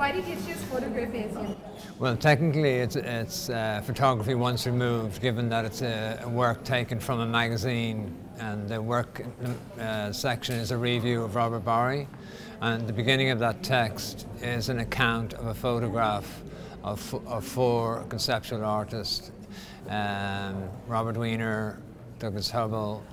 Why did you choose photography as your? Well, technically it's photography once removed, given that it's a work taken from a magazine, and the work section is a review of Robert Barthes, and the beginning of that text is an account of a photograph of four conceptual artists, Robert Wiener, Douglas Hubble,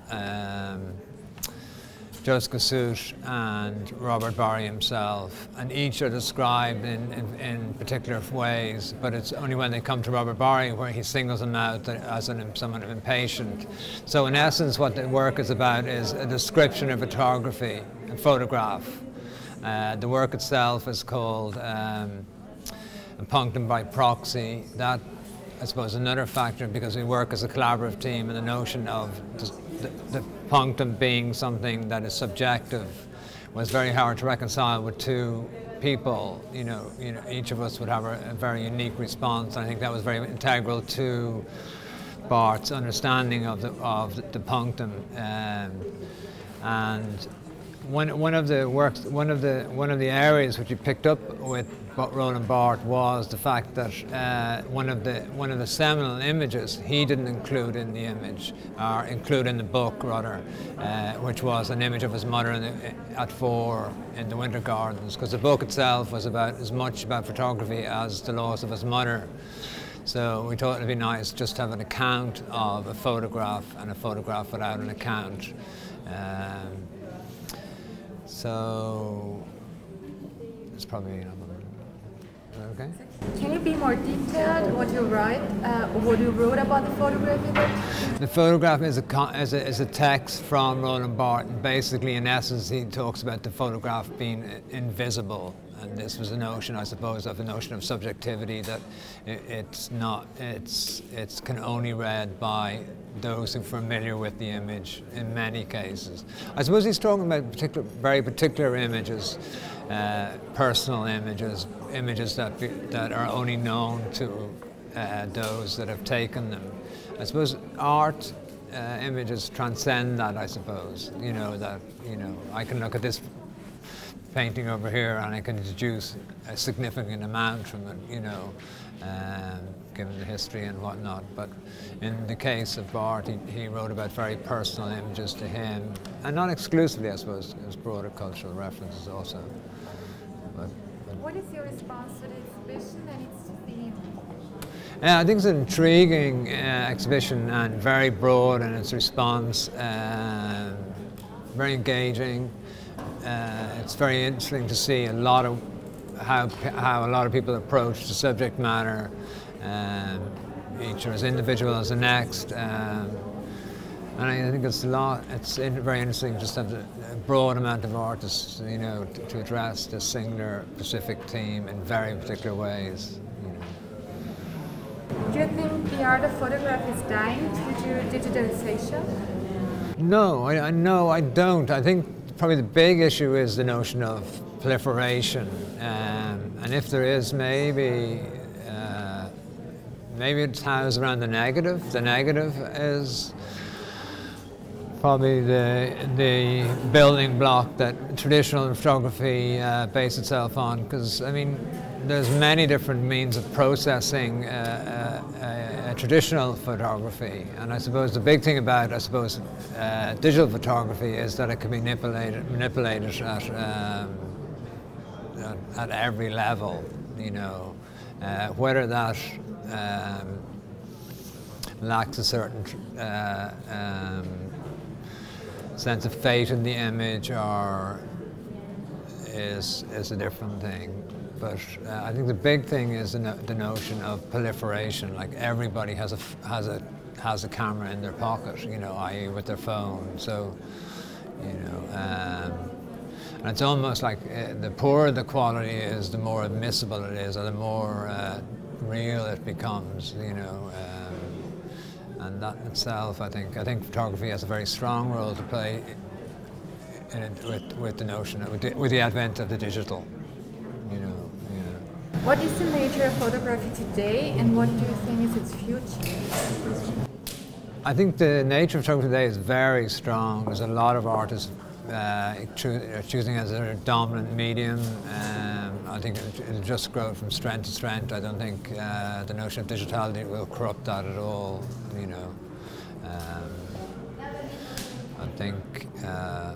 Joseph Kosuth and Robert Barthes himself, and each are described in particular ways, but it's only when they come to Robert Barthes where he singles them out as someone impatient. So in essence what the work is about is a description of photography and photograph. The work itself is called Punctum By Proxy. That, I suppose, another factor, because we work as a collaborative team, and the notion of the punctum being something that is subjective was very hard to reconcile with two people. You know, each of us would have a very unique response. And I think that was very integral to Barthes' understanding of the punctum. And one of the areas which he picked up with Roland Barthes was the fact that one of the seminal images he didn't include in the image, or include in the book rather, which was an image of his mother at 4 in the Winter Gardens, because the book itself was as much about photography as the loss of his mother. So we thought it'd be nice just to have an account of a photograph and a photograph without an account. So it's probably okay. Can you be more detailed what you write, or what you wrote about the photograph? The photograph is a text from Roland Barthes. Basically, in essence, he talks about the photograph being invisible, and this was a notion, I suppose, of a notion of subjectivity, that it's can only read by those who are familiar with the image in many cases. I suppose he's talking about very particular images, personal images, images that are only known to those that have taken them. I suppose art images transcend that, I suppose. I can look at this painting over here and I can deduce a significant amount from it, given the history and whatnot. But in the case of Barthes, he wrote about very personal images to him, and not exclusively, I suppose. There's broader cultural references also. What is your response to the exhibition and its theme? I think it's an intriguing exhibition and very broad in its response, very engaging. It's very interesting to see a lot of how a lot of people approach the subject matter, each as individual as the next. And I think it's very interesting just to have a broad amount of artists, to address this singular specific theme in very particular ways. Do you think the art of photography is dying due to digitalization? No, I don't. I think probably the big issue is the notion of proliferation, and if there is, maybe it's housed around the negative. The negative is probably the building block that traditional photography based itself on, because I mean there's many different means of processing a traditional photography, and I suppose the big thing about digital photography is that it can be manipulated at every level, whether that lacks a certain sense of fate in the image or is a different thing. But I think the big thing is the notion of proliferation. Like everybody has a camera in their pocket, i.e. with their phone. So, and it's almost like the poorer the quality is, the more admissible it is, or the more real it becomes, and that in itself, I think photography has a very strong role to play in it, with the notion with the advent of the digital. What is the nature of photography today, and what do you think is its future? I think the nature of photography today is very strong. There's a lot of artists choosing as their dominant medium. I think it'll just grow from strength to strength. I don't think the notion of digitality will corrupt that at all, you know. I think, yeah.